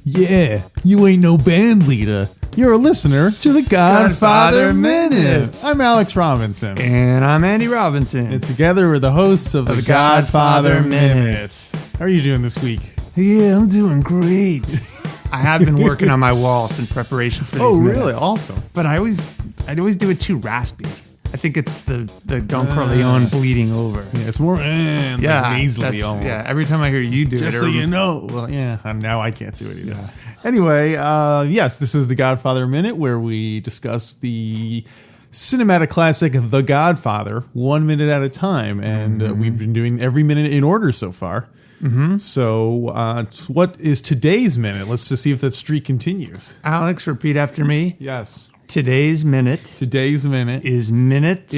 Yeah, you ain't no band leader. You're a listener to the Godfather Minute. I'm Alex Robinson. And I'm Andy Robinson. And together we're the hosts of the Godfather Minute. How are you doing this week? Yeah, I'm doing great. I have been working on my waltz in preparation for these minutes. Oh, really? Awesome. But I always do it too raspy. I think it's the Don Corleone bleeding over. Yeah, it's more nasally almost. Yeah, every time I hear you do Just it. so you know. Well, yeah, now I can't do it either. Yeah. Anyway, yes, this is the Godfather Minute, where we discuss the cinematic classic The Godfather 1 minute at a time. And we've been doing every minute in order so far. Mm-hmm. So what is today's minute? Let's just see if that streak continues. Alex, repeat after me. Yes. Today's minute is minute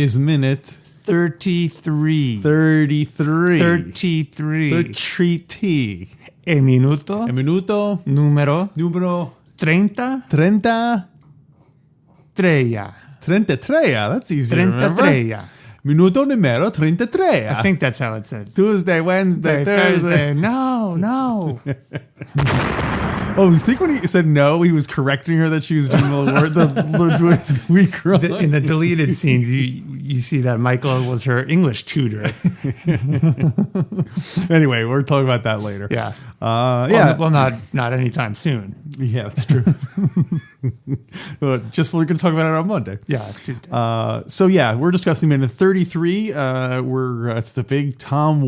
33. 33. 33. E minuto numero 30. 33. That's easy to remember. 33. Minuto numero 33. I think that's how it said. Tuesday, Wednesday, Thursday. No. Oh, I think when he said no, he was correcting her that she was doing the week wrong. In the deleted scenes, you see that Michael was her English tutor. Anyway, we're talking about that later. Yeah. Well, not anytime soon. Yeah, that's true. Just we're going to talk about it on Monday. Yeah, Tuesday. So yeah, we're discussing minute 33. It's the big Tom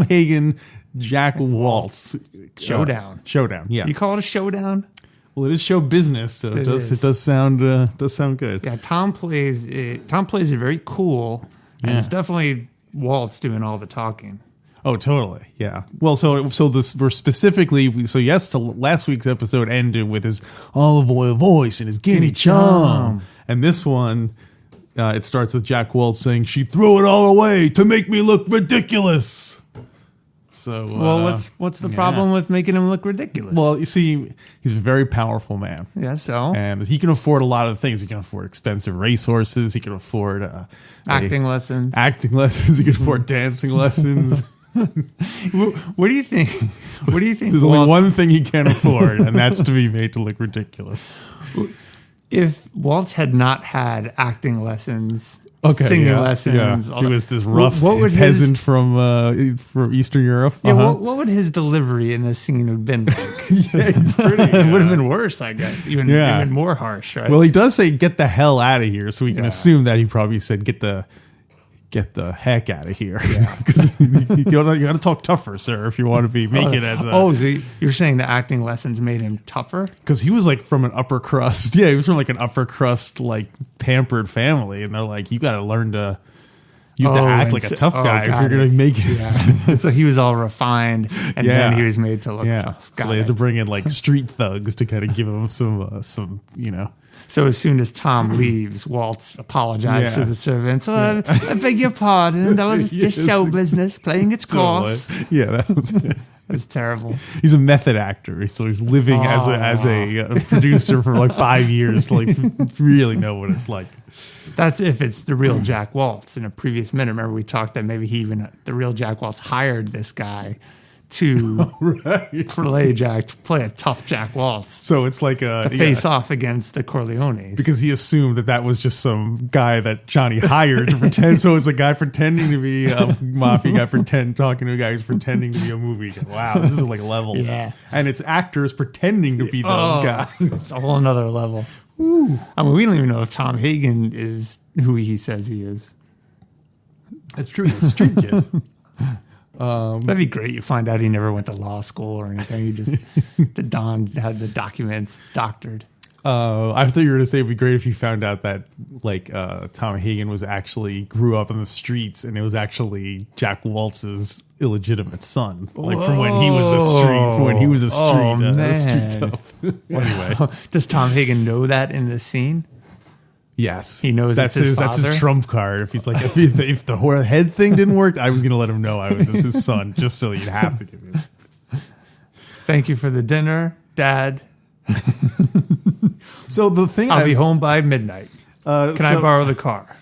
Hagen, Jack Woltz showdown. Showdown. Yeah. You call it a showdown? Well, it is show business, so it does sound good. Yeah, Tom plays it very cool, and it's definitely Woltz doing all the talking. Oh, totally. Yeah. Well, so we're specifically last week's episode ended with his olive oil voice and his guinea chum, and this one it starts with Jack Woltz saying she threw it all away to make me look ridiculous. So, what's the problem with making him look ridiculous? Well, you see, he's a very powerful man. Yeah, so? And he can afford a lot of things. He can afford expensive racehorses. He can afford acting lessons. He can afford dancing lessons. What do you think? There's only one thing he can't afford, and that's to be made to look ridiculous. If Woltz had not had acting lessons... singing lessons. Yeah. He was this rough peasant from Eastern Europe. Yeah, what would his delivery in this scene have been like? It's pretty. It would have been worse, I guess. Even more harsh, right? Well, he does say "get the hell out of here," so we can assume that he probably said "get the heck out of here." Yeah, because you got to talk tougher, sir, if you want to make it as a. Oh, so you're saying the acting lessons made him tougher? Because he was like from an upper crust. Yeah, he was from like an upper crust, like pampered family, and they're like, you got to learn to. You have to act like a tough guy if you're going to make it. Yeah. So he was all refined, and then he was made to look tough. So they had to bring in like street thugs to kind of give him some. So as soon as Tom leaves, Woltz apologized to the servants. I beg your pardon. That was just show business playing its course. Yeah, that was it. It was terrible. He's a method actor, so he's living as a producer for like 5 years to like really know what it's like. That's if it's the real Jack Woltz. In a previous minute, remember we talked that maybe the real Jack Woltz hired this guy to play a tough Jack Woltz. So it's like to face off against the Corleones. Because he assumed that was just some guy that Johnny hired to pretend. So it's a guy pretending to be a mafia guy, talking to a guy who's pretending to be a movie guy. Wow, this is like levels. Yeah. And it's actors pretending to be those guys. It's a whole nother level. Ooh. I mean, we don't even know if Tom Hagen is who he says he is. That's true. He's a street kid. That'd be great. You find out he never went to law school or anything. He just the Don had the documents doctored. I thought you were going to say it'd be great if you found out that Tom Hagen grew up in the streets, and it was actually Jack Woltz's illegitimate son, from when he was a street tough. Anyway, does Tom Hagen know that in this scene? Yes, He knows that's it's his that's his father? trump card. If he's like, if the head thing didn't work, I was going to let him know I was just his son, just so you'd have to give him. Thank you for the dinner, Dad. So the thing I'll be home by midnight. Can I borrow the car?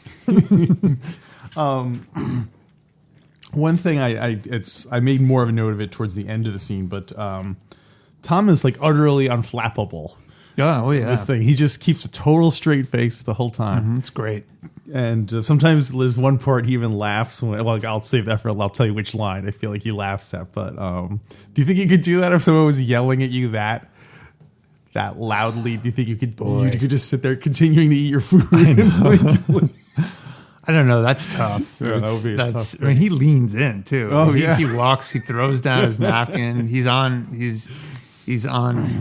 One thing I made more of a note of it towards the end of the scene, but Tom is like utterly unflappable. Yeah, oh yeah. This thing, he just keeps a total straight face the whole time. It's great. And sometimes there's one part he even laughs. I'll save that for. I'll tell you which line I feel like he laughs at. But do you think you could do that if someone was yelling at you that loudly? Do you think you could just sit there continuing to eat your food? I don't know. That's tough. Yeah, that would be a tough I mean, he leans in too. Oh, He walks. He throws down his napkin. He's on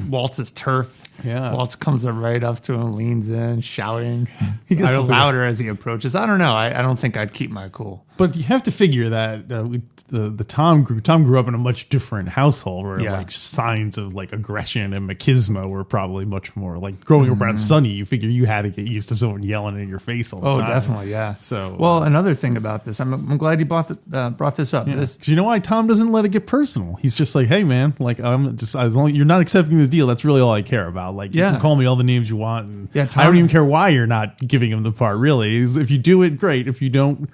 Woltz's turf. Yeah. Waltz comes right up to him, leans in, shouting. He gets don't think- louder as he approaches. I don't know. I don't think I'd keep my cool. But you have to figure that Tom grew up in a much different household where like signs of like aggression and machismo were probably much more like growing up around Sonny. You figure you had to get used to someone yelling in your face all the time. Oh, definitely, yeah. So well, another thing about this, I'm glad you brought this up. Yeah. 'Cause you know why Tom doesn't let it get personal? He's just like, hey man, like I'm just as long as you're not accepting the deal, that's really all I care about. Like you can call me all the names you want, and I don't even care why you're not giving him the part. Really, if you do it, great. If you don't,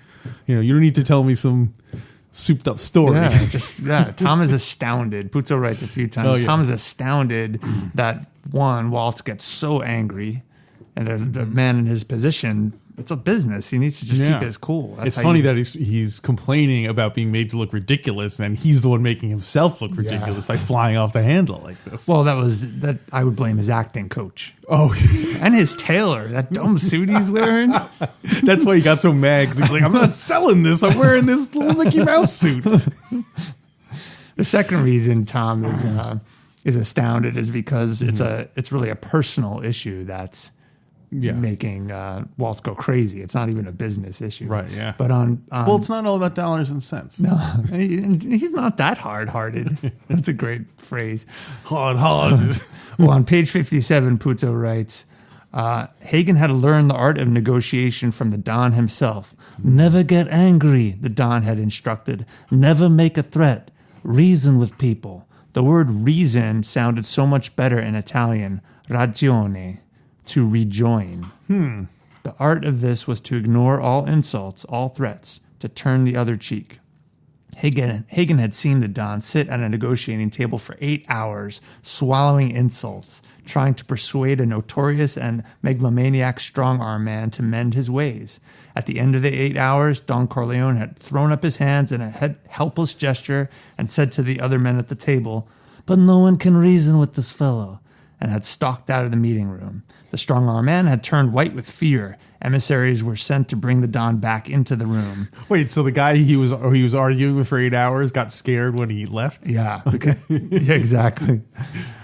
you don't need to tell me some souped up story. Tom is astounded. Puzo writes a few times. Tom is astounded that Waltz gets so angry, and a man in his position, it's a business. He needs to just keep his cool. It's funny that he's complaining about being made to look ridiculous, and he's the one making himself look ridiculous by flying off the handle like this. Well, that I would blame his acting coach. Oh, and his tailor, that dumb suit he's wearing. That's why he got so mad. 'Cause he's like, I'm not selling this. I'm wearing this little Mickey Mouse suit. The second reason Tom is astounded is because it's really a personal issue that's making Waltz go crazy. It's not even a business issue. Right, yeah. But well, it's not all about dollars and cents. No, he's not that hard-hearted. That's a great phrase. Hard. Well, on page 57, Puzo writes, Hagen had learned the art of negotiation from the Don himself. Never get angry, the Don had instructed. Never make a threat. Reason with people. The word reason sounded so much better in Italian. Ragione. To rejoin. The art of this was to ignore all insults, all threats, to turn the other cheek. Hagen had seen the Don sit at a negotiating table for 8 hours, swallowing insults, trying to persuade a notorious and megalomaniac strong-arm man to mend his ways. At the end of the 8 hours, Don Corleone had thrown up his hands in a helpless gesture and said to the other men at the table, "But no one can reason with this fellow," and had stalked out of the meeting room. The strong-arm man had turned white with fear. Emissaries were sent to bring the Don back into the room. Wait, so the guy he was arguing with for 8 hours got scared when he left? Yeah, exactly.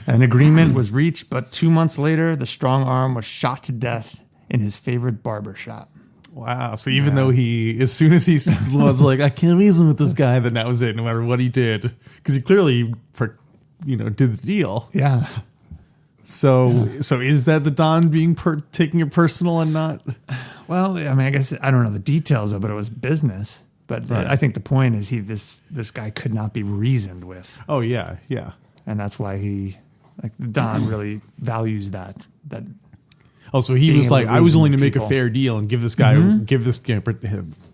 An agreement was reached, but 2 months later, the strong-arm was shot to death in his favorite barber shop. Wow. So even though as soon as he was like, I can't reason with this guy, then that was it, no matter what he did. Because he clearly, did the deal. Yeah. So is that the Don taking it personal and not? Well, I mean, I guess I don't know the details of it. It was business, but I think the point is this guy could not be reasoned with. Oh yeah, yeah. And that's why Don really values that. Oh, so he was like, I was willing to make a fair deal and give this guy,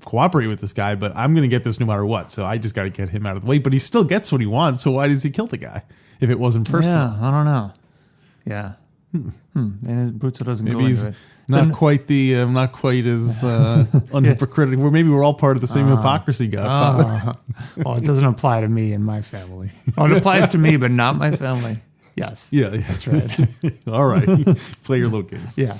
cooperate with this guy, but I'm going to get this no matter what. So I just got to get him out of the way. But he still gets what he wants. So why does he kill the guy if it wasn't personal? Yeah, I don't know. Yeah. And Puzo doesn't go into it. Not quite as unhypocritical. Maybe we're all part of the same hypocrisy, Godfather. Well, it doesn't apply to me and my family. Oh, it applies to me, but not my family. Yes. Yeah, that's right. All right. Play your little games. Yeah.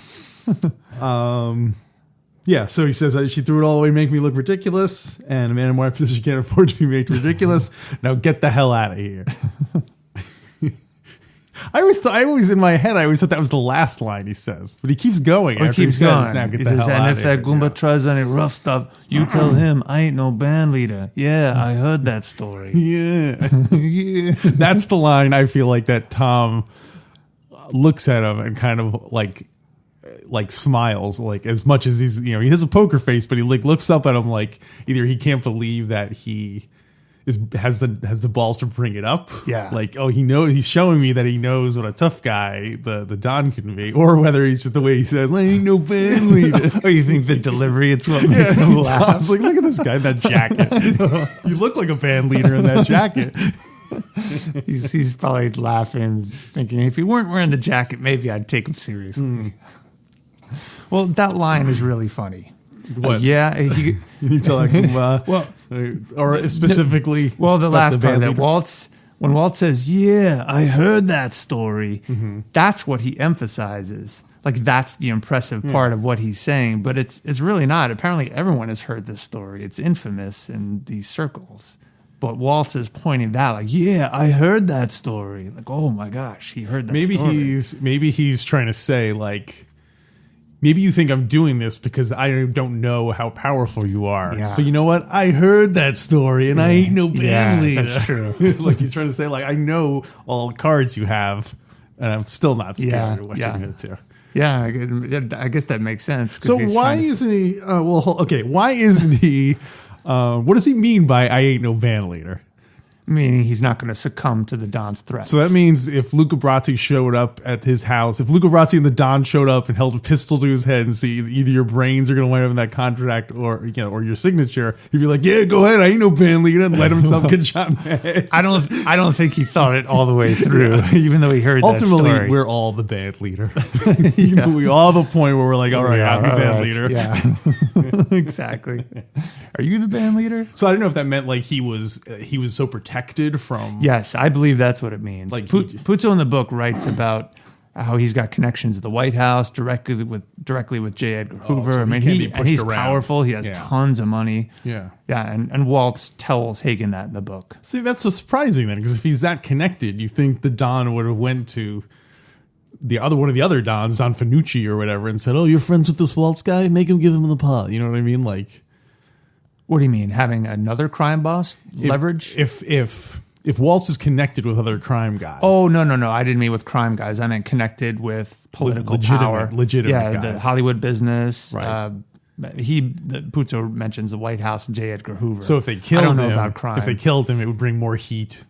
Yeah, so he says, she threw it all away, make me look ridiculous, and a man in my position can't afford to be made ridiculous. Now get the hell out of here. I always in my head, I always thought that was the last line he says, but he keeps going. He keeps going. Now get he the says, hell and out if of that here. Goomba tries any rough stuff, you tell him I ain't no band leader. Yeah, I heard that story. Yeah. Yeah. That's the line I feel like that Tom looks at him and kind of like like smiles like as much as he's he has a poker face, but he like looks up at him like either he can't believe that he has the balls to bring it up. Yeah. Like, oh, he's showing me that he knows what a tough guy the Don can be, or whether he's just the way he says, I ain't no band leader. Oh, you think the delivery, it's what makes him laugh? Tom's like, look at this guy in that jacket. You look like a band leader in that jacket. He's probably laughing, thinking, if he weren't wearing the jacket, maybe I'd take him seriously. Well, that line is really funny. What? You tell him, well, or specifically, the last part of that, leader. when Waltz says, yeah, I heard that story, that's what he emphasizes. Like, that's the impressive part of what he's saying, but it's really not. Apparently, everyone has heard this story. It's infamous in these circles. But Waltz is pointing that, like, yeah, I heard that story. Like, oh my gosh, he heard that story. Maybe he's trying to say, like, maybe you think I'm doing this because I don't know how powerful you are. Yeah. But you know what? I heard that story, and I ain't no band leader. That's true. Like, he's trying to say, like, I know all the cards you have, and I'm still not scared of what you're going to do. Yeah, I guess that makes sense. So why isn't he? Why isn't he? What does he mean by I ain't no band leader? Meaning he's not going to succumb to the Don's threats. So that means if Luca Brasi showed up at his house, if Luca Brasi and the Don showed up and held a pistol to his head and see either your brains are going to wind up in that contract or or your signature, he'd be like, yeah, go ahead, I ain't no band leader, and let himself get shot in the head. I don't think he thought it all the way through, even though he heard Ultimately, that story. we're all the band leader. We all have a point where we're like, all right, I'm the band leader. Yeah, exactly. Are you the band leader? So I don't know if that meant like he was so protected from. Yes, I believe that's what it means. Like Puzo in the book writes about how he's got connections at the White House directly with J. Edgar Hoover. So I mean, he's around. powerful. He has tons of money. Yeah. And Waltz tells Hagen that in the book. See, that's so surprising then, because if he's that connected, you think the Don would have went to one of the other Dons, Don Fanucci or whatever, and said, "Oh, you're friends with this Waltz guy? Make him give him the pot." You know what I mean? Like, what do you mean? Having another crime boss leverage? If Waltz is connected with other crime guys. Oh, no. I didn't mean with crime guys. I meant connected with political power. Legitimate guys. The Hollywood business. Right. Puzo mentions the White House and J. Edgar Hoover. So if they killed him, I don't know about crime. If they killed him, it would bring more heat.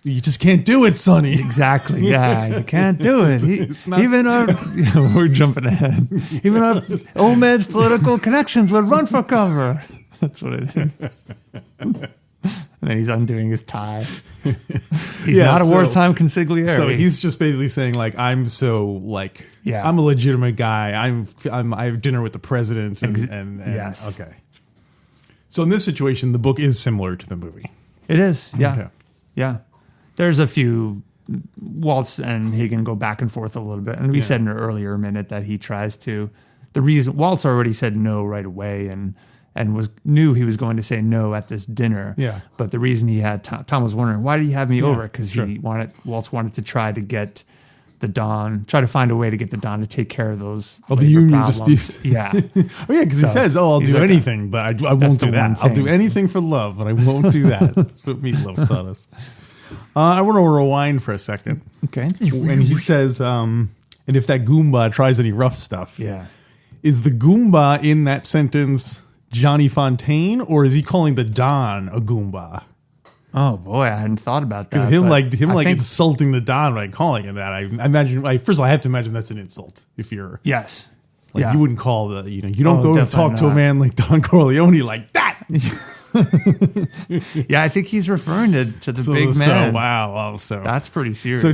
You just can't do it, Sonny. Exactly. Yeah, you can't do it. We're jumping ahead. Even our old man's political connections would run for cover. That's what it is. And then he's undoing his tie. He's not a wartime consigliere. So he's just basically saying, like, I'm a legitimate guy. I have dinner with the president. And yes. Okay. So in this situation, the book is similar to the movie. It is. Yeah. Okay. Yeah. There's a few. Waltz and Hagen go back and forth a little bit. And we said in an earlier minute that he tries to. The reason Waltz already said no right away and knew he was going to say no at this dinner. Yeah. But the reason he had Tom was wondering, why did he have me over? Because Waltz wanted to try to get the Don, try to find a way to get the Don to take care of those the union problems. disputes. Yeah. Because he says, I'll do anything, but I won't do that. I'll do anything for love, but I won't do that. That's what Meatloaf taught us. I want to rewind for a second. Okay. When he says, and if that Goomba tries any rough stuff. Yeah. Is the Goomba in that sentence Johnny Fontaine, or is he calling the Don a Goomba? Oh boy, I hadn't thought about that. Because insulting the Don by calling him that. I imagine. First of all, I have to imagine that's an insult. If you're yes, you wouldn't call you don't go to talk to a man like Don Corleone like that. Yeah, I think he's referring to the big man. So, wow. So that's pretty serious. So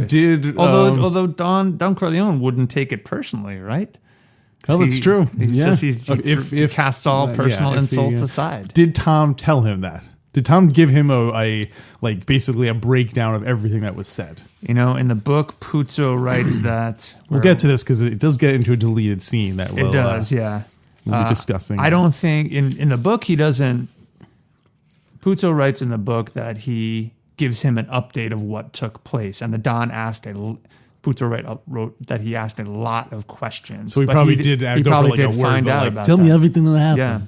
although Don Corleone wouldn't take it personally, right? Oh, that's true. He casts all personal insults aside. Did Tom tell him that? Did Tom give him basically a breakdown of everything that was said? In the book, Puzo writes that we'll get to this because it does get into a deleted scene that it does. Yeah, we'll be discussing. I don't think in the book he doesn't. Puzo writes in the book that he gives him an update of what took place, and the Don Puzo wrote that he asked a lot of questions. So he probably did find out about tell me everything that happened. Yeah.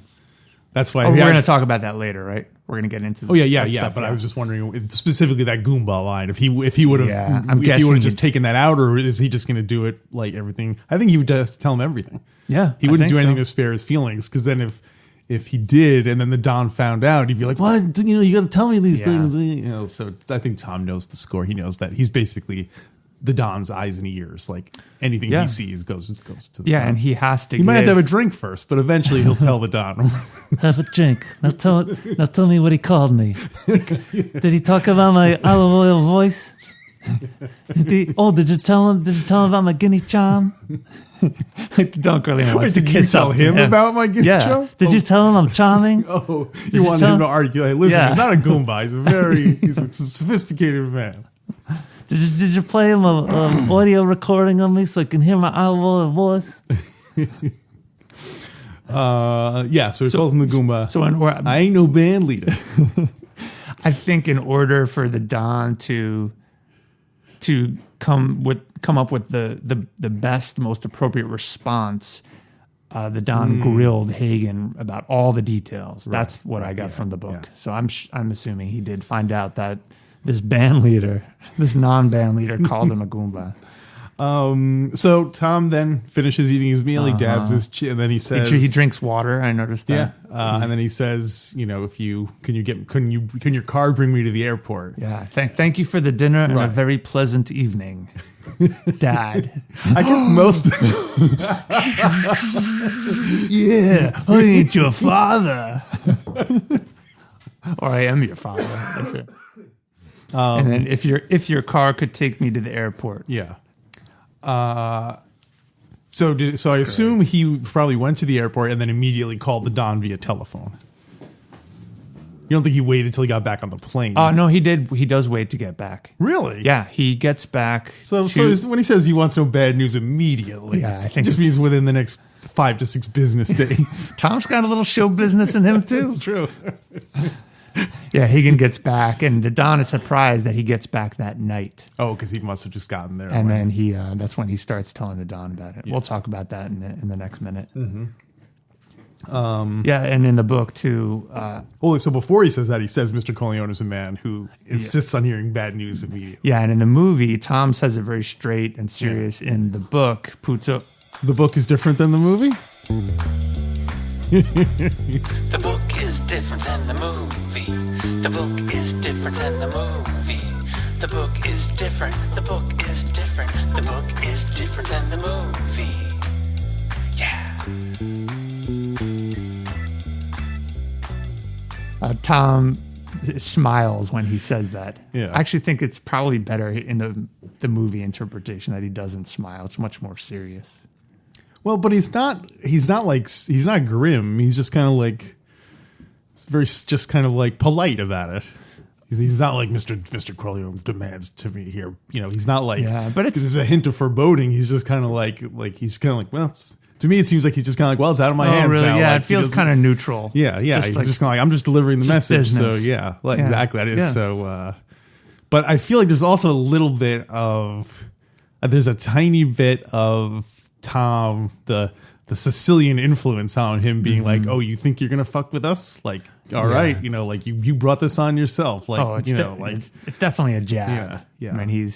That's why we're going to talk about that later, right? We're going to get into. Oh yeah. that stuff, But I was just wondering specifically that Goomba line. If he would have, Yeah, I'm if he guessing would have just taken that out, or is he just going to do it like everything? I think he would just tell him everything. Yeah, he wouldn't do anything to spare his feelings, because then if he did, and then the Don found out, he'd be like, "What? You got to tell me these things." So I think Tom knows the score. He knows that he's basically the Don's eyes and ears. Like anything he sees goes to the Don. and he has to. He might have to have a drink first, but eventually he'll tell the Don. Have a drink. Now tell me what he called me. Did he talk about my olive oil voice? Did you tell him about my guinea charm? Don't really want Wait, did you tell him about my guinea charm? Did you tell him I'm charming? Oh, you wanted him to argue. Hey, listen, Yeah. he's not a Goomba. He's a sophisticated man. Did you play him a audio recording of me so I can hear my olive oil voice? So he calls him the Goomba. So I ain't no band leader. I think in order for the Don to come up with the best, most appropriate response, the Don grilled Hagen about all the details. That's what I got from the book. Yeah. So I'm assuming he did find out that this non-band leader, called him a Goomba. So Tom then finishes eating his meal. He dabs his chin, and then he says He drinks water. I noticed that. Yeah, and then he says, can your car bring me to the airport? Yeah. Thank you for the dinner and a very pleasant evening, Dad. I guess most. Yeah, I ain't your father. Or I am your father. That's it. And then if your car could take me to the airport. Yeah. So I assume he probably went to the airport and then immediately called the Don via telephone. You don't think he waited till he got back on the plane? No, he did. He does wait to get back. Really? Yeah, he gets back. So when he says he wants no bad news immediately, I think it just means within the next 5 to 6 business days. Tom's got a little show business in him too. It's true. Yeah, Hagen gets back, and the Don is surprised that he gets back that night. Oh, because he must have just gotten there. And then that's when he starts telling the Don about it. Yeah. We'll talk about that in the next minute. Mm-hmm. And in the book too. So before he says that, he says Mr. Corleone is a man who insists on hearing bad news immediately. Yeah, and in the movie, Tom says it very straight and serious. Yeah. In the book, Puzo. The book is different than the movie? The book is different than the movie. The book is different than the movie. The book is different. The book is different. The book is different than the movie. Yeah. Tom smiles when he says that. Yeah. I actually think it's probably better in the movie interpretation that he doesn't smile. It's much more serious. Well, but he's not grim. He's just kind of like, just kind of like polite about it. He's not like Mr. Corleone demands to be here. He's not like, but there's a hint of foreboding. He's just kind of like he's kind of like, well, to me, it seems like he's just kind of like, well, it's out of my hands really? now. Yeah, like, it feels kind of neutral. Yeah. Just He's just kind of like, I'm just delivering the message. Business. So yeah, exactly. That is so. But I feel like there's also a little bit of, there's a tiny bit of Tom, the Sicilian influence on him being like, oh, you think you're gonna fuck with us? Like, all right, like you brought this on yourself. Like, it's definitely a jab. Yeah. I mean,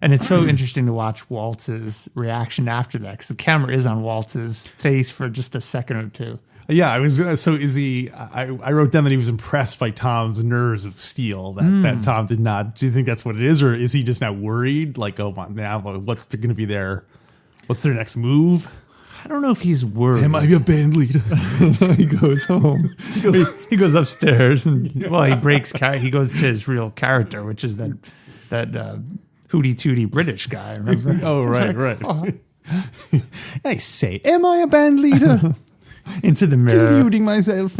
and it's so interesting to watch Woltz's reaction after that, because the camera is on Woltz's face for just a second or two. Yeah, I was. So is he? I wrote down that he was impressed by Tom's nerves of steel. That Tom did not. Do you think that's what it is, or is he just now worried? Like, oh my, now what's going to be their? What's their next move? I don't know if he's worried. Am I a band leader? He goes home. He goes upstairs and he breaks. He goes to his real character, which is that hooty tooty British guy. Remember? Oh right. Oh. I say, am I a band leader? Into the mirror, deluding myself.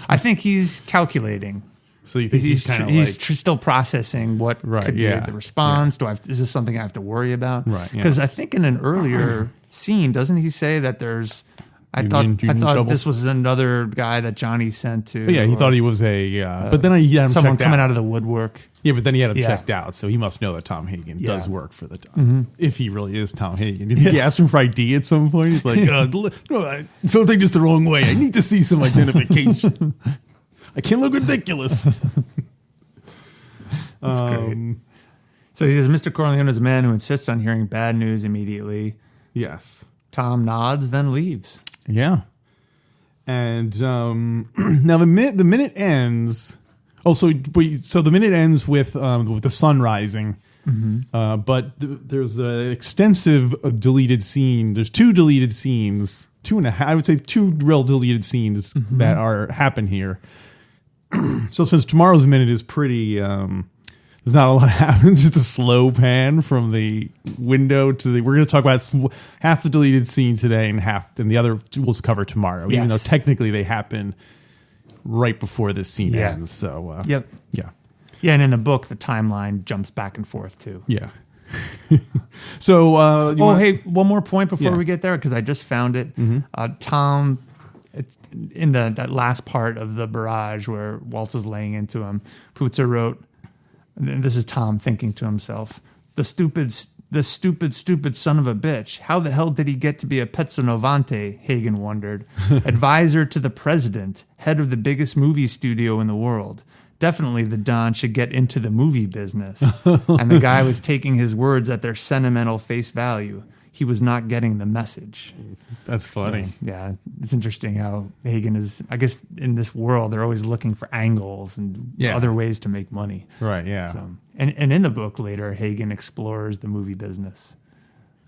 I think he's calculating. So you think he's still processing what could be the response? Yeah. Is this something I have to worry about? Right. Because I think in an earlier scene, doesn't he say that there's? I thought this was another guy that Johnny sent to. But yeah, he thought he was but then he had him someone coming out of the woodwork. Yeah, but then he had him checked out, so he must know that Tom Hagen does work for the Don. If he really is Tom Hagen. You think he asked him for ID at some point? He's like, no, something just the wrong way. I need to see some identification. I can't look ridiculous. That's great. So he says, Mr. Corleone is a man who insists on hearing bad news immediately. Yes. Tom nods, then leaves. Yeah. And now the minute ends. Oh, so the minute ends with the sun rising. But there's an extensive deleted scene. There's 2 deleted scenes, 2.5. I would say 2 real deleted scenes that happen here. So since tomorrow's minute is pretty, there's not a lot happens. It's a slow pan from the window to the. We're going to talk about half the deleted scene today, and the other we'll cover tomorrow. Even though technically they happen right before this scene ends. So yeah. Yeah, and in the book, the timeline jumps back and forth, too. Yeah. So, hey, one more point before we get there, because I just found it. Tom, in that last part of the barrage where Woltz is laying into him, Puzo wrote, and this is Tom thinking to himself, the stupid son of a bitch. How the hell did he get to be a pezzonovante, Hagen wondered. Advisor to the president, head of the biggest movie studio in the world. Definitely the Don should get into the movie business. And the guy was taking his words at their sentimental face value. He was not getting the message. That's funny. So, yeah, it's interesting how Hagen is, I guess in this world, they're always looking for angles and other ways to make money. Right, yeah. So, and in the book later, Hagen explores the movie business.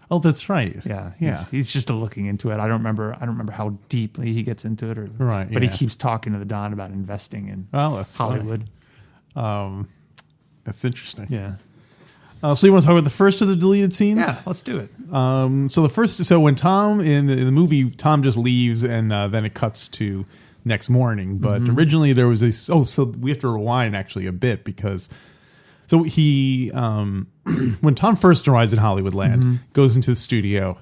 Oh, that's right. Yeah, he's just looking into it. I don't remember how deeply he gets into it, but he keeps talking to the Don about investing in Hollywood. That's interesting. Yeah. So you want to talk about the first of the deleted scenes? Yeah, let's do it. So when Tom in the movie, Tom just leaves, and then it cuts to next morning. But originally there was this. Oh, so we have to rewind actually a bit because. So he, when Tom first arrives at Hollywoodland, goes into the studio,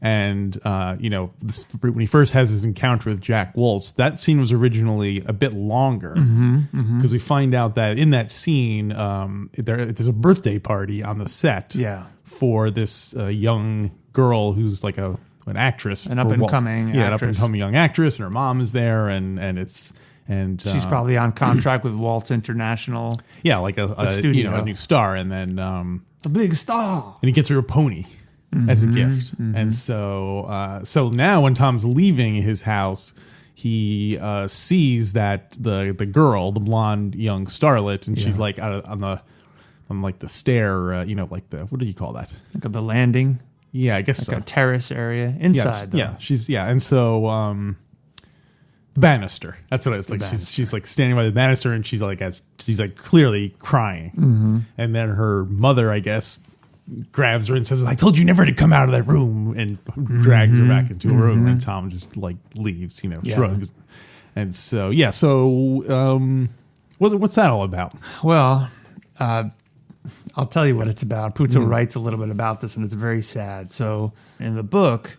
and when he first has his encounter with Jack Woltz, that scene was originally a bit longer because we find out that in that scene, there's a birthday party on the set, for this young girl who's like an actress, an up and coming young actress, and her mom is there, and it's. And she's probably on contract with Woltz International. Yeah, like a studio, a new star, and then a big star. And he gets her a pony as a gift. And so now when Tom's leaving his house, he sees that the girl, the blonde young starlet, and she's like on the stair, like the what do you call that? Like the landing. Yeah, I guess like a terrace area inside. And so. Banister. That's what I was like. She's like standing by the banister, and she's like clearly crying. And then her mother, I guess, grabs her and says, "I told you never to come out of that room," and drags her back into a room. And Tom just like leaves, shrugs. And so what's that all about? Well, I'll tell you what it's about. Puzo writes a little bit about this, and it's very sad. So in the book,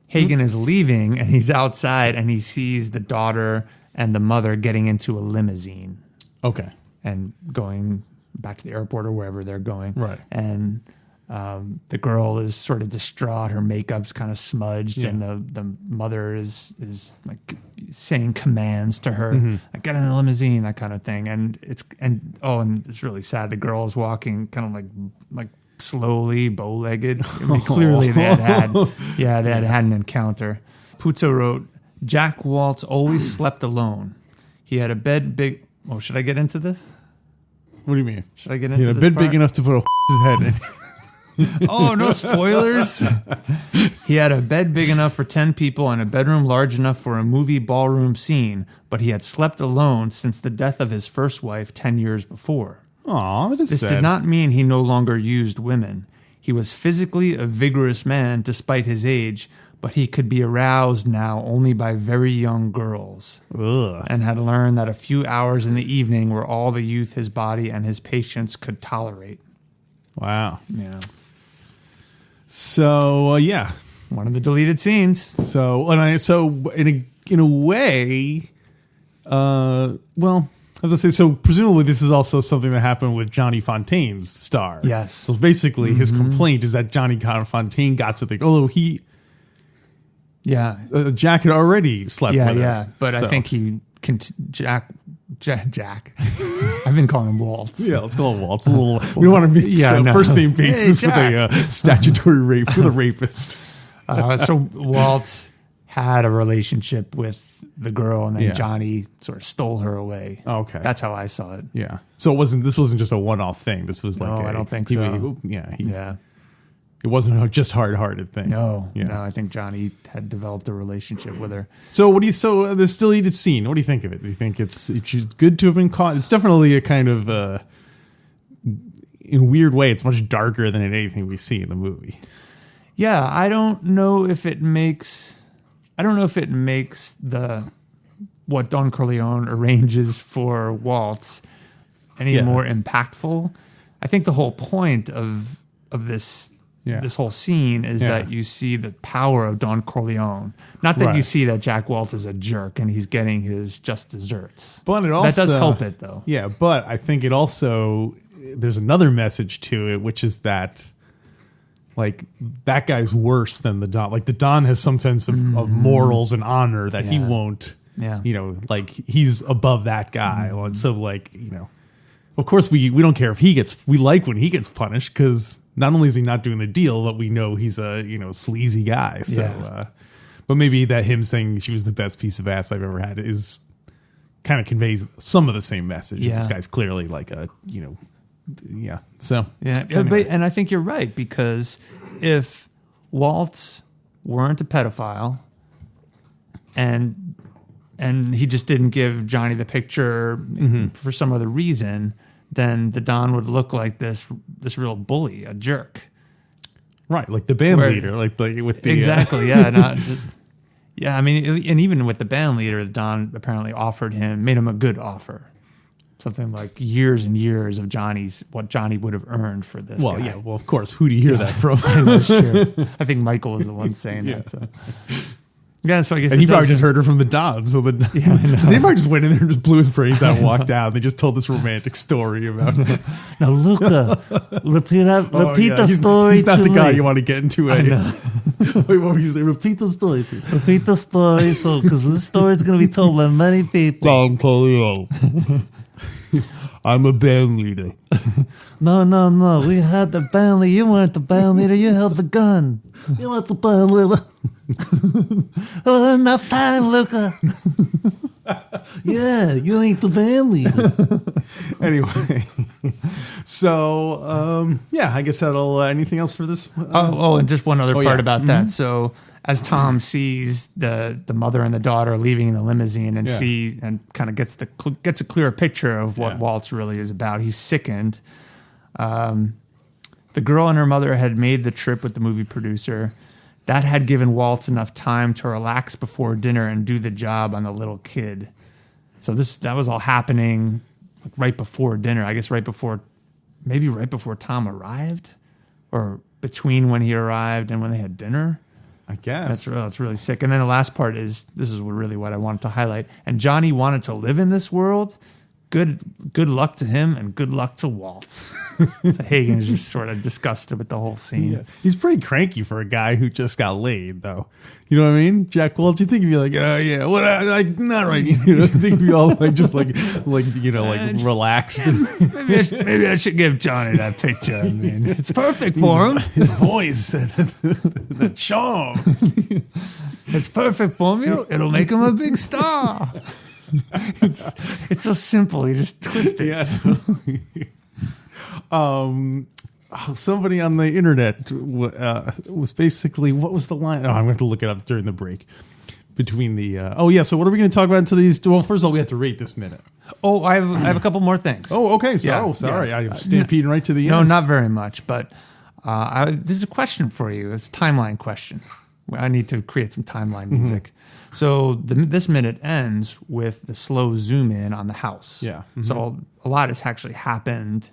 Hagen is leaving, and he's outside, and he sees the daughter and the mother getting into a limousine. Okay. And going back to the airport or wherever they're going. Right. And the girl is sort of distraught. Her makeup's kind of smudged, and the mother is like saying commands to her, like, get in the limousine, that kind of thing. And it's really sad. The girl is walking kind of like slowly, bow-legged. I mean, clearly they had an encounter. Puzo wrote, Jack Woltz always slept alone. He had a bed big. Oh, should I get into this? What do you mean? Should I get into this? A bed big enough to put his head in. Oh, no spoilers. He had a bed big enough for 10 people and a bedroom large enough for a movie ballroom scene, but he had slept alone since the death of his first wife 10 years before. Aw, that is This sad. did not mean he no longer used women. He was physically a vigorous man despite his age, but he could be aroused now only by very young girls. Ugh. And had learned that a few hours in the evening were all the youth his body and his patience could tolerate. Wow. Yeah. So, one of the deleted scenes. So in a way, I was going to say, so presumably this is also something that happened with Johnny Fontaine's star. Yes. So basically his complaint is that Johnny Fontaine got to think, although Yeah. Jack had already slept with her. But I think Jack Jack. I've been calling him Woltz. Yeah, let's call him Woltz. A little. We don't want to be first name basis with a statutory rape with a rapist. So Woltz had a relationship with the girl, and then Johnny sort of stole her away. Okay, that's how I saw it. Yeah. So this wasn't just a one-off thing. This was like I don't think so. It wasn't a just hard-hearted thing. No, I think Johnny had developed a relationship with her. So the still deleted scene, what do you think of it? Do you think it's good to have been caught? It's definitely a kind of, in a weird way, it's much darker than anything we see in the movie. Yeah, I don't know if it makes what Don Corleone arranges for Woltz any more impactful. I think the whole point of this whole scene is that you see the power of Don Corleone. Not that you see that Jack Woltz is a jerk and he's getting his just desserts. But it also, that does help it, though. Yeah, but I think it also, there's another message to it, which is that, like, that guy's worse than the Don. Like, the Don has some sense of morals and honor that he won't, like, he's above that guy. And so, like, of course, we don't care if we like when he gets punished, because not only is he not doing the deal, but we know he's a, sleazy guy. So, but maybe that him saying she was the best piece of ass I've ever had is kind of conveys some of the same message. Yeah. This guy's clearly like a, So, anyway. And I think you're right, because if Woltz weren't a pedophile and he just didn't give Johnny the picture for some other reason, then the Don would look like this real bully, a jerk. Right, like the band leader, like with the exactly, I mean, and even with the band leader, Don apparently made him a good offer, something like years and years of what Johnny would have earned for this. Well, guy. Of course, who do you hear that from? That's true. I think Michael was the one saying that. So. Yeah, so I guess he probably just heard her from the Don. So they probably just went in there and just blew his brains out and walked out. They just told this romantic story about. Now, Luca, repeat the story. He's not to the guy me. you want to get into. I know. Wait, what were you saying? Repeat the story to. Repeat the story, because this story is going to be told by many people. Don Corleone. I'm a band leader. No. We had the band leader. You weren't the band leader. You held the gun. You weren't the band leader. There wasn't enough time, Luca. Yeah, you ain't the band leader. Anyway, so I guess that'll. Anything else for this? And just one other part about that. So as Tom sees the mother and the daughter leaving in the limousine and kind of gets a clearer picture of what Woltz really is about, he's sickened. The girl and her mother had made the trip with the movie producer. That had given Woltz enough time to relax before dinner and do the job on the little kid. So that was all happening right before dinner. I guess right before Tom arrived, or between when he arrived and when they had dinner. I guess that's really sick. And then the last part is really what I wanted to highlight. And Johnny wanted to live in this world. Good luck to him, and good luck to Woltz. So Hagen is just sort of disgusted with the whole scene. Yeah. He's pretty cranky for a guy who just got laid, though. You know what I mean? Jack Woltz, you think he'd be like, oh yeah, what? Like, not right. You know, I think he'd be all like relaxed. Maybe I should give Johnny that picture. I mean, it's perfect for him. His voice, the charm. It's perfect for him. It'll make him a big star. It's so simple. You just twist it. Yeah, totally. Somebody on the internet was basically, what was the line? Oh, I'm going to have to look it up during the break. Between the so what are we going to talk about into these? Well, first of all, we have to rate this minute. Oh, I have a couple more things. Oh, okay. So, sorry, I'm stampeding right to the end. No, not very much, but this is a question for you. It's a timeline question. I need to create some timeline music. So this minute ends with the slow zoom in on the house. Yeah. So a lot has actually happened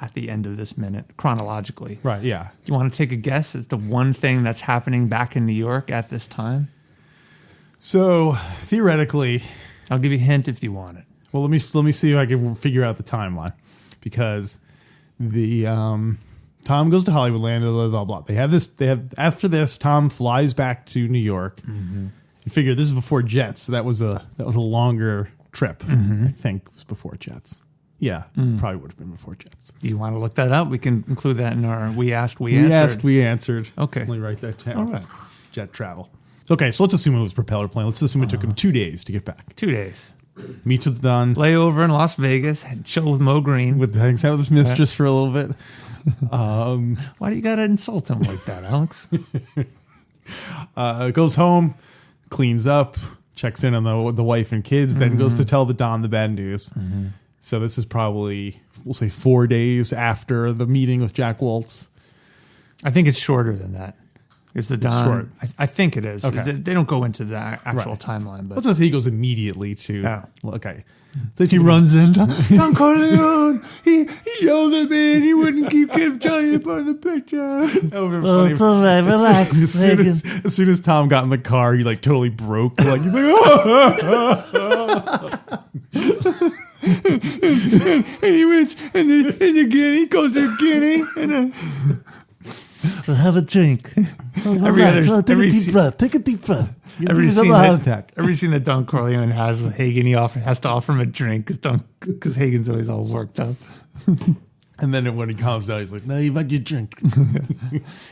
at the end of this minute chronologically. Right. Yeah. You want to take a guess as to one thing that's happening back in New York at this time? So theoretically, I'll give you a hint if you want it. Well, let me see if I can figure out the timeline, because the Tom goes to Hollywoodland, blah blah blah. They have after this, Tom flies back to New York. And figure this is before jets, so that was a longer trip. I think it was before jets. Yeah, probably would have been before jets. Do you want to look that up? We can include that in our We Asked, We We Answered. asked, we answered. Okay. Let me write that down. All right. Jet travel. Okay, so let's assume it was propeller plane. Let's assume it took him 2 days to get back. 2 days. Meets with the Don. Layover in Las Vegas. Chill with Mo Green. Hangs out with his mistress for a little bit. Why do you got to insult him like that, Alex? Goes home, cleans up, checks in on the wife and kids, then goes to tell the Don the bad news. So this is probably, we'll say 4 days after the meeting with Jack Woltz. I think it's shorter than that. Is the Don? short. I think it is. Okay. They don't go into the actual Right. timeline, but Let's just say he goes immediately to, Yeah. okay. So he runs in, Don Corleone, he yelled at me and he wouldn't keep Johnny part of the picture. That would've been Oh, funny. it's all right. Relax, Hagen. As soon as Tom got in the car, he like totally broke. Like, he's like, oh. And he went, and the guinea called her guinea. And Well, have a drink. Oh, relax. Take a deep breath. Take a deep breath. every Have scene a heart attack. that Don Corleone has with Hagen, he has to offer him a drink because Hagen's always all worked up. and then when he calms down, he's like, no, you've had your drink.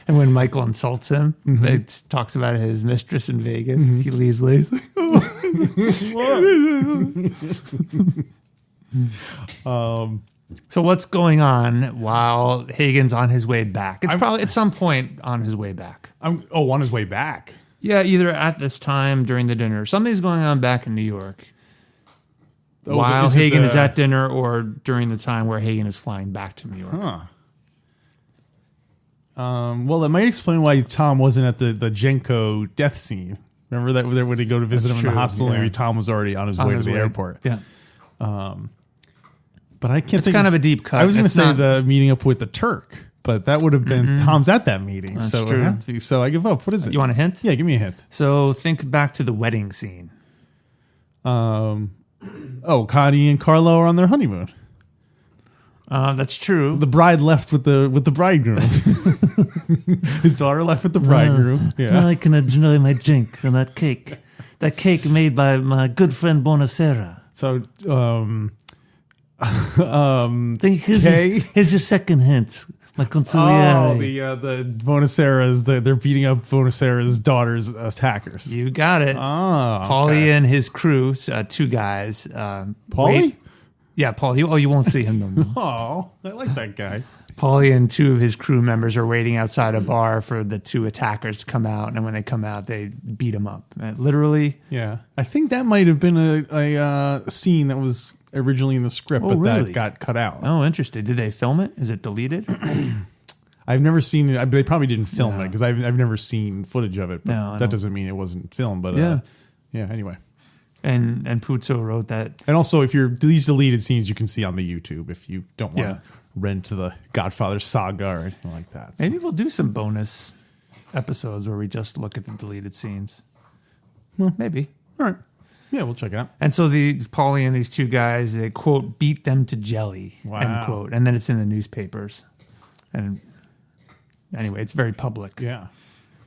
And when Michael insults him, it talks about his mistress in Vegas. He leaves later. He's like, so what's going on while Hagen's on his way back? It's probably at some point on his way back. On his way back. Yeah, either at this time during the dinner. Something's going on back in New York while is it Hagen is the- at dinner or during the time where Hagen is flying back to New York. Huh. Well, that might explain why Tom wasn't at the Jenko death scene. Remember that when they go to visit That's him in the true, hospital, yeah. maybe Tom was already on his On way his to the way. airport. Yeah. But I can't It's think kind of a deep cut. I was going to It's say not- the meeting up with the Turk, but that would have been Tom's at that meeting. That's so it true. would have to be. So I give up. What is it? You want a hint? Yeah, give me a hint. So think back to the wedding scene. Connie and Carlo are on their honeymoon. That's true. The bride left with the bridegroom. His daughter left with the bridegroom. Now Yeah. I can enjoy my drink and that cake. That cake made by my good friend Bonacera. So Here's your second hint. My Oh, consigliere. the Bonaceras, they're beating up Bonacera's daughter's attackers. You got it. Oh, Paulie and his crew, two guys. Paulie? Yeah, Paul. You won't see him no more. Oh, I like that guy. Paulie and two of his crew members are waiting outside a bar for the two attackers to come out, and when they come out, they beat them up. Literally. Yeah, I think that might have been a scene that was originally in the script, but really? that got cut out. Oh, interesting. Did they film it? Is it deleted? I've never seen it. They probably didn't film it because I've never seen footage of it. But No, I that don't. doesn't mean it wasn't filmed. But Yeah. yeah. Anyway, And Puzo wrote that. and also if you're these deleted scenes, you can see on the YouTube if you don't want Yeah. to rent the Godfather saga or anything like that. So- Maybe we'll do some bonus episodes where we just look at the deleted scenes. Maybe. all right, yeah, we'll check it out. And so Paulie and these two guys, they quote, beat them to jelly, Wow. end quote. And then it's in the newspapers. And anyway, it's very public. Yeah,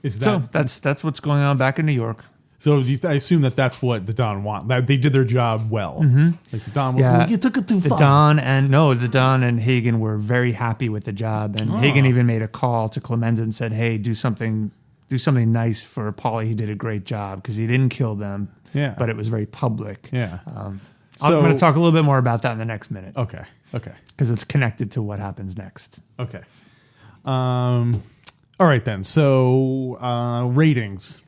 is that So that's what's going on back in New York. so? I assume that's what the Don want. That they did their job well. Like the Don was Yeah. like, you took it too The far. Don and Hagen were very happy with the job. And Hagen even made a call to Clemenza and said, hey, do something nice for Paulie. He did a great job because he didn't kill them. Yeah. But it was very public. Yeah. I'm going to talk a little bit more about that in the next minute Okay. because it's connected to what happens next. Okay. All right then. So ratings.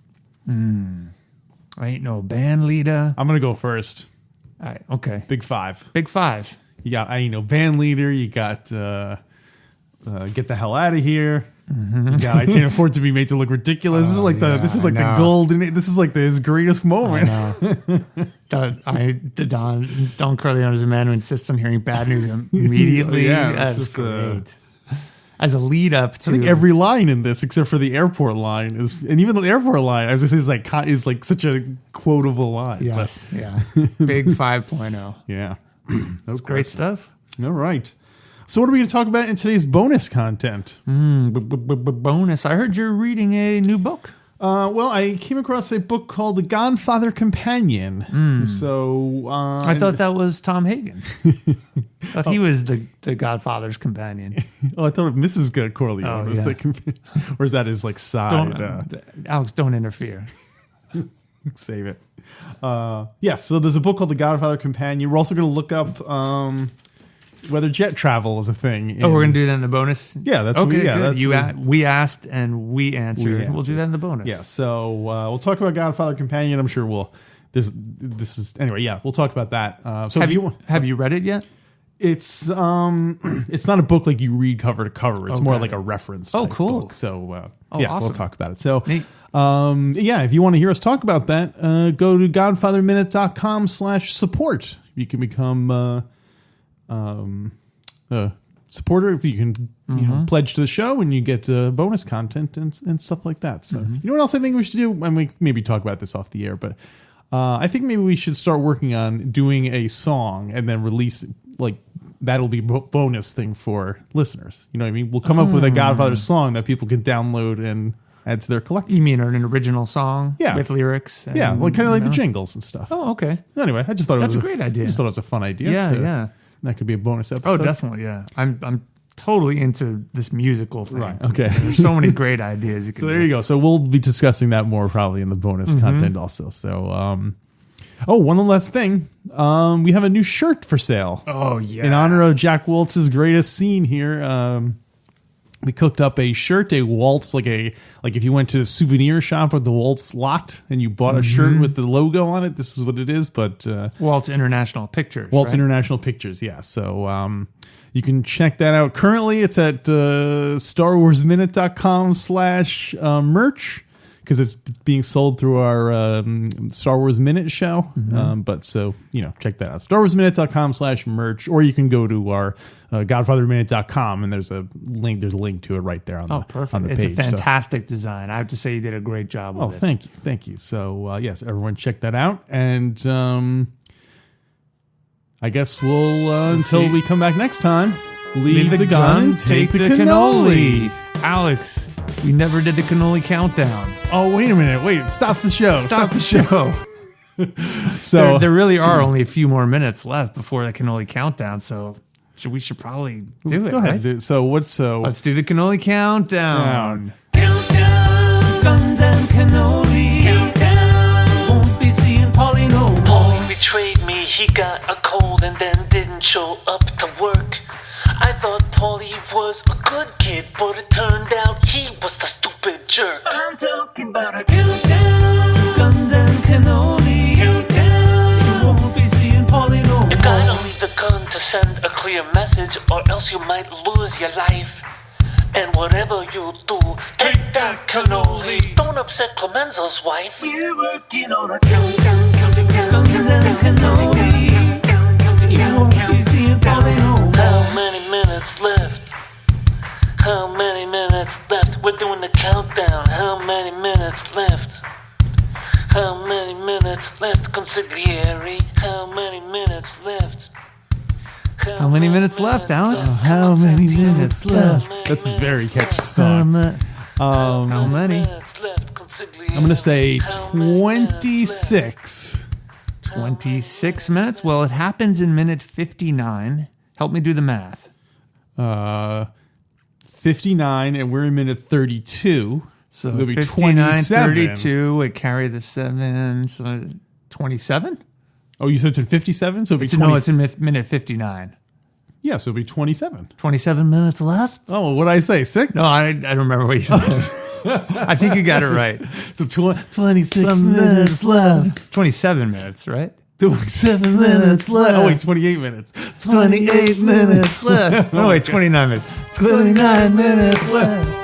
I ain't no band leader. I'm gonna go first. All right, okay. Big 5. Big 5. You got I ain't no band leader. You got get the hell out of here. You got I can't afford to be made to look ridiculous. This is like yeah, the I know. golden. This is like his greatest moment. Don Corleone is a man who insists on hearing bad news immediately. Yeah, That's this is, great. As a lead up to I think every line in this, except for the airport line, is, and even the airport line, I was just is like such a quotable line. yes, yeah, big 5.0. But, yeah, that's Great stuff. All right. So what are we going to talk about in today's bonus content? Bonus. I heard you're reading a new book. Well, I came across a book called The Godfather Companion. So I thought that was Tom Hagen. I thought he was the Godfather's companion. Oh, I thought Mrs. Corleone Oh, was yeah. the companion. Or is that his like side? Alex, don't interfere. Save it. Yeah, so there's a book called The Godfather Companion. We're also going to look up whether jet travel is a thing. Oh, we're going to do that in the bonus? Yeah, that's okay. yeah, Good. that's We asked and we answered. We'll do answered. that in the bonus. Yeah, so we'll talk about Godfather Companion. I'm sure we'll. This is anyway. Yeah, we'll talk about that. So Have you read it yet? It's not a book like you read cover to cover. It's more like a reference. Oh, type cool. book. So Oh, yeah, awesome. we'll talk about it. So Neat. yeah, if you want to hear us talk about that, go to godfatherminute.com/support. You can become a supporter if you can pledge to the show, and you get bonus content and stuff like that. So you know what else I think we should do? And we maybe talk about this off the air, but I think maybe we should start working on doing a song and then release like that'll be bonus thing for listeners. You know what I mean? We'll come up with a Godfather song that people can download and add to their collection. You mean an original song? Yeah. With lyrics? And, Yeah, like kind of like the jingles and stuff. Oh, okay. Anyway, I just thought That's it was a great idea. I just thought it was a fun idea. Yeah, yeah. That could be a bonus episode. Oh, definitely, yeah. I'm totally into this musical thing. Right, okay. There's so many great ideas you can So there you go. So we'll be discussing that more probably in the bonus content also. So, one last thing. We have a new shirt for sale. Oh, yeah. In honor of Jack Woltz's greatest scene here. We cooked up a shirt, a Woltz, like if you went to a souvenir shop with the Woltz lot and you bought a shirt with the logo on it, this is what it is. But Waltz International Pictures. Woltz right? International Pictures, yeah. So you can check that out. Currently, it's at StarWarsMinute.com/merch because it's being sold through our Star Wars Minute show. But so, check that out. StarWarsMinute.com/merch, or you can go to our GodfatherMinute.com and there's a link to it right there on the It's page. a fantastic design. I have to say you did a great job with it. Thank you. So yes, everyone check that out, and I guess we'll until we come back next time. Leave the gun, take the cannoli. Alex, we never did the cannoli countdown. Oh, wait a minute! Wait, stop the show! Stop the show. So There really are only a few more minutes left before the cannoli countdown, so we should probably do it. go ahead. Right? Dude. So Let's do the cannoli countdown. Countdown. Guns and cannoli. Countdown. Won't be seeing Polly no more. Paulie betrayed me, he got a cold and then didn't show up to work. I thought Paulie was a good kid, but it turned out he was the stupid jerk. I'm talking about a countdown. Guns and cannoli. Countdown. You won't be seeing Polly no You gotta more. leave the gun to send a clear message, or else you might lose your life. And whatever you do, take that cannoli. Don't upset Clemenza's wife. We're working on a countdown. Guns and cannoli. You won't be seeing Polly no more. How many minutes left? How many minutes left? We're doing the countdown. How many minutes left? How many minutes left, consigliere? How many minutes left? How many minutes left, Alex? How many minutes left? that's a very catchy song. How many? I'm gonna say 26. 26 minutes? Well, it happens in minute 59. Help me do the math. 59, and we're in minute 32. So there'll be 59, 27. 32, we carry the 7, so 27? Oh, you said it's in 57? So it'll be 20. No, it's in minute 59. Yeah, so it'll be 27. 27 minutes left? Oh, what did I say? 6? No, I don't remember what you said. I think you got it right. So 26 minutes left. 27 minutes, right? 7 minutes left. Oh, wait, 28 minutes. 28 minutes left. No, wait, 29 minutes. 29 minutes left.